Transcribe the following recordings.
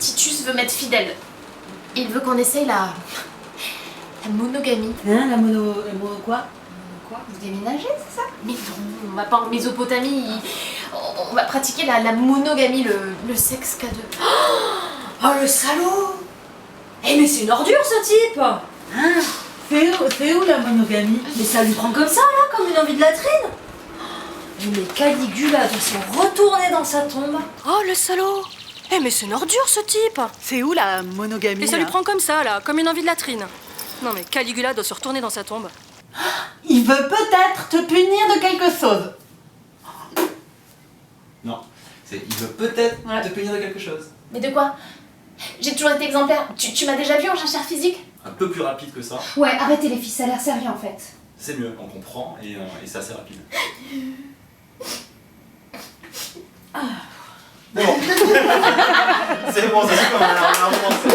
Titus veut m'être fidèle. Il veut qu'on essaye la monogamie. Hein, la mono quoi? Quoi? Vous déménagez, c'est ça? Mais non, on va pas en Mésopotamie. On va pratiquer la monogamie, le sexe qu'à deux. Oh le salaud! Eh mais c'est une ordure ce type! Hein? C'est où la monogamie? Mais ça lui prend comme ça là, comme une envie de latrine! Mais Caligula doit se retourner dans sa tombe. Oh le salaud! Eh mais c'est une ordure ce type! C'est où la monogamie? Et ça lui prend comme ça là, comme une envie de latrine. Non mais Caligula doit se retourner dans sa tombe. Il veut peut-être te punir de quelque chose. Non, il veut peut-être te punir de quelque chose. Mais de quoi? J'ai toujours été exemplaire. Tu m'as déjà vu en chercheur physique? Un peu plus rapide que ça. Ouais, arrêtez les filles, ça a l'air sérieux en fait. C'est mieux, on comprend et c'est assez rapide. Bon. C'est bon, ça suffit, on a avancé.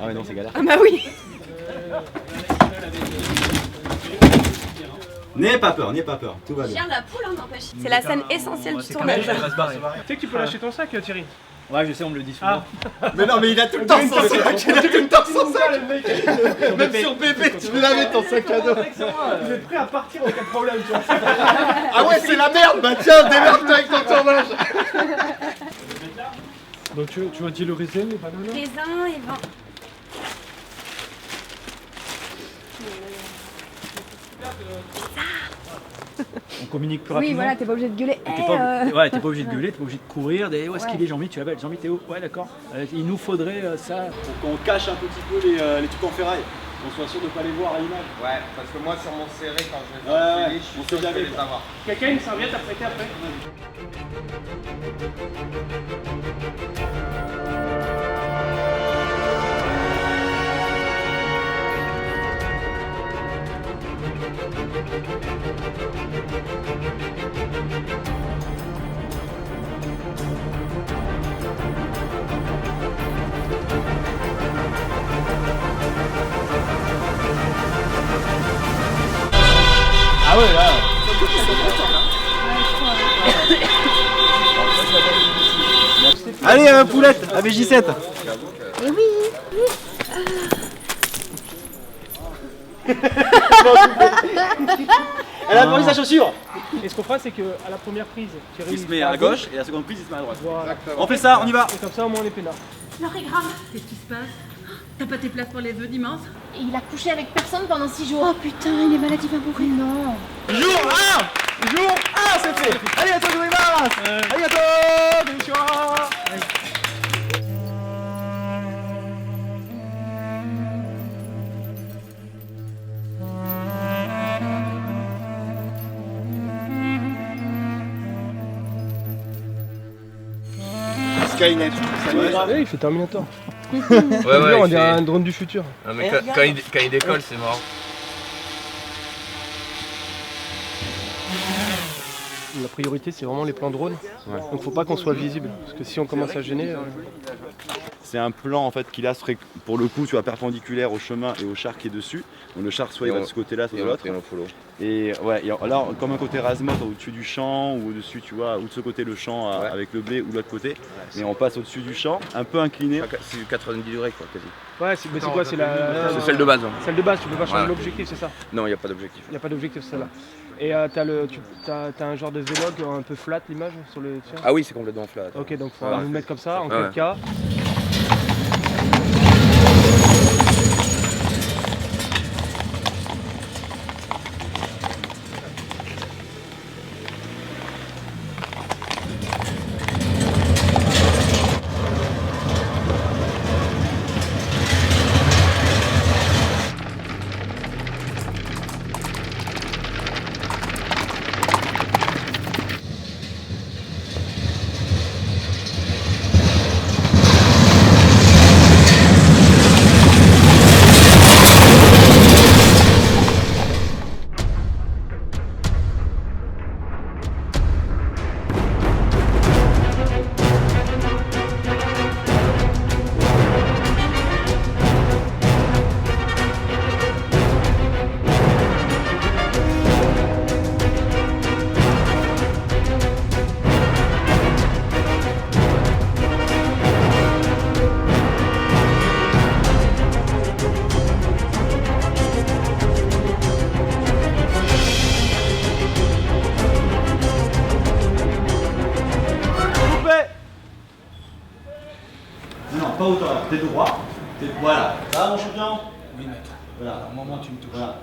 Ah ouais, non, c'est galère. Ah bah oui! N'aie pas peur, tout va bien. Viens la poule hein, n'empêche. C'est la scène essentielle du tournage. Tu sais que tu peux lâcher ton sac, Thierry? Ouais, je sais, on me le dit souvent. Mais non, mais il a tout le temps son sac. Il a tout le temps son sac. Même sur bébé, tu veux la mettre ton sac à dos. Vous êtes prêt à partir en cas de problème, tu vois. Ah ouais, c'est la merde. Bah tiens, démerde-toi avec ton tournage. Donc tu vas dire le raisin, les bananes? Raisin et vin. On communique plus Oui, rapidement. voilà, t'es pas obligé de gueuler. Ouais, t'es pas obligé de gueuler, t'es pas obligé de courir. Où est-ce qu'il est, Jean-Mi? Tu l'appelles, Jean-Mi, t'es où? Ouais, d'accord. Il nous faudrait ça. Pour qu'on cache un petit peu les trucs en ferraille. Qu'on soit sûr de pas les voir à l'image. Ouais, parce que moi sur mon serré, quand je vais Ouais, faire filer, je suis sûr que je vais les avoir. Quelqu'un a une serviette à prêter après? Ah ouais, là. Allez, poulette, avec J7. Et oui, Elle a pris sa chaussure. Et ce qu'on fera, c'est qu'à la première prise, Thierry Il se met à gauche et la seconde prise, il se met à droite. Voilà. On fait ça, on y va. Et comme ça, au moins, on est peinard. Florigrame, qu'est-ce qui se passe? T'as pas tes places pour les vœux dimanche? Et il a couché avec personne pendant 6 jours. Oh putain, il est malade, il va mourir. Non. Jour 1, c'est fait. Allez, à toi, Grémas. À bientôt. Bonsoir. Skynet. Ouais, il fait Terminator. Ouais, On dirait un drone du futur. Non, mais quand il décolle, c'est marrant. La priorité, c'est vraiment les plans drone. Donc faut pas qu'on soit visible. Parce que si on commence à gêner. C'est un plan en fait qui là serait pour le coup tu vois perpendiculaire au chemin et au char qui est dessus. Donc le char soit il va de ce côté-là, soit de l'autre. Et ouais, et alors comme un côté Razmot au-dessus du champ ou au-dessus tu vois, ou de ce côté le champ avec le blé ou de l'autre côté. Et on passe au-dessus du champ, un peu incliné. C'est 90 degrés quoi, quasi. Ouais, c'est quoi? C'est la. C'est celle de base. Hein. Celle de base, tu peux pas changer Ouais. l'objectif, c'est ça? Non, il n'y a pas d'objectif. Il n'y a pas d'objectif, c'est celle-là. Et t'as un genre de vlog un peu flat l'image sur le tien? Ah oui, c'est complètement flat. Ok, donc faut nous mettre comme ça en Ouais. 4K. Non, pas autant, t'es droit. Voilà. Ça va mon champion? Oui, maître. Voilà. À un moment, tu me touches. Voilà.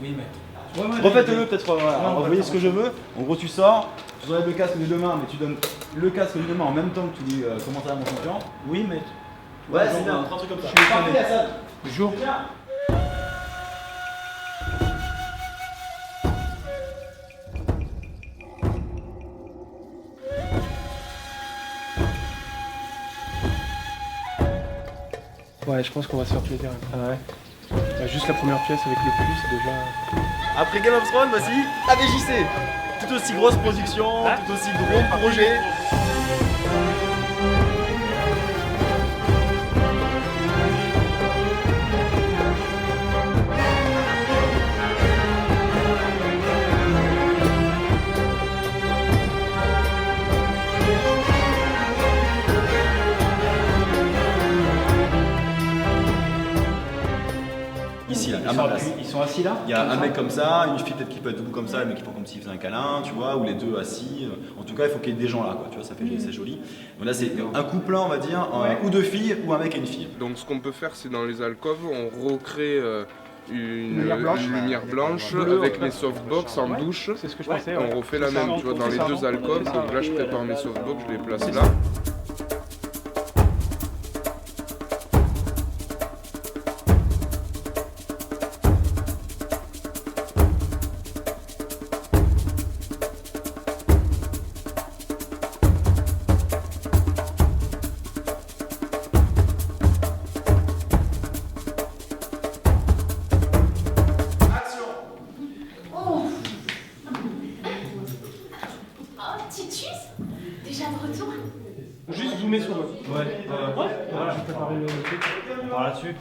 Oui, maître. Refaites-le peut-être, voilà. Vous voyez ce que je veux. En gros, tu sors, tu enlèves le casque des deux mains, mais tu donnes le casque des deux mains en même temps que tu dis comment ça va mon champion. Oui, maître. Ouais, c'est bien, un truc comme ça. Je suis Parfait, Hassan. Bonjour. C'est bien. Ouais, je pense qu'on va se faire plaisir. Ah ouais. Bah, juste la première pièce avec le plus, c'est déjà. Après Game of Thrones, voici AVJC. Tout aussi grosse production, tout aussi gros projet. Ici, là, à ma place. Ils sont assis là? Il y a un mec comme ça, une fille peut-être qui peut être debout comme ça, le mec qui prend comme s'il faisait un câlin, tu vois, ou les deux assis. En tout cas, il faut qu'il y ait des gens là, quoi, tu vois, ça fait c'est joli. Donc là, c'est un couple, on va dire, ou deux filles, ou un mec et une fille. Donc ce qu'on peut faire, c'est dans les alcôves, on recrée une lumière blanche Bleu, avec les softbox en douche. C'est ce que je pensais. Ouais. On refait la même, tu vois, dans les deux alcôves. Donc là, je prépare mes softbox, je les place là. Déjà de retour? Juste zoomer sur moi. Ouais. Voilà, je vais préparer le truc. Par là-dessus.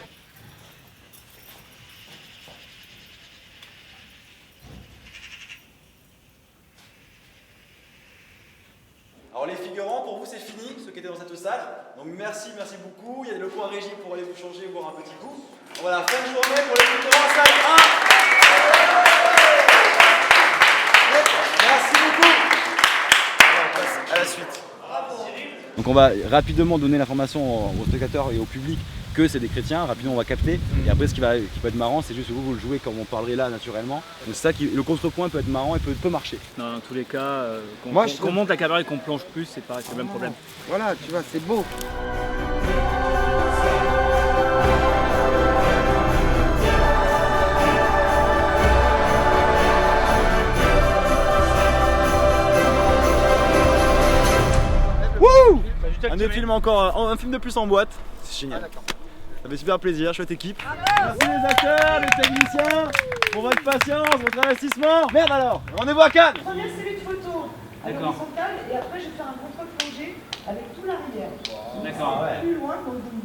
Alors les figurants, pour vous c'est fini, ceux qui étaient dans cette salle. Donc merci beaucoup. Il y a des locaux à régie pour aller vous changer, boire un petit coup. Voilà, fin de journée pour les figurants, salle 1. Merci beaucoup. Alors, on passe à la suite. Donc on va rapidement donner l'information aux spectateurs et au public que c'est des chrétiens, rapidement on va capter, et après ce qui peut être marrant c'est juste que vous le jouez comme on parlerait là naturellement, donc c'est ça qui, le contrepoint peut être marrant et peut marcher. Dans tous les cas, qu'on monte la caméra et qu'on plonge plus, c'est pareil, c'est le même problème. Voilà, tu vois, c'est beau. Wouh! Un des films encore, un film de plus en boîte, c'est génial. Ça fait super plaisir, chouette équipe. Merci les acteurs, les techniciens, pour votre patience, votre investissement. Merde alors, rendez-vous à Cannes. Première série de photos D'accord. horizontale et après je vais faire un contrôle plongé avec tout l'arrière. D'accord, ouais. Plus loin, donc vous me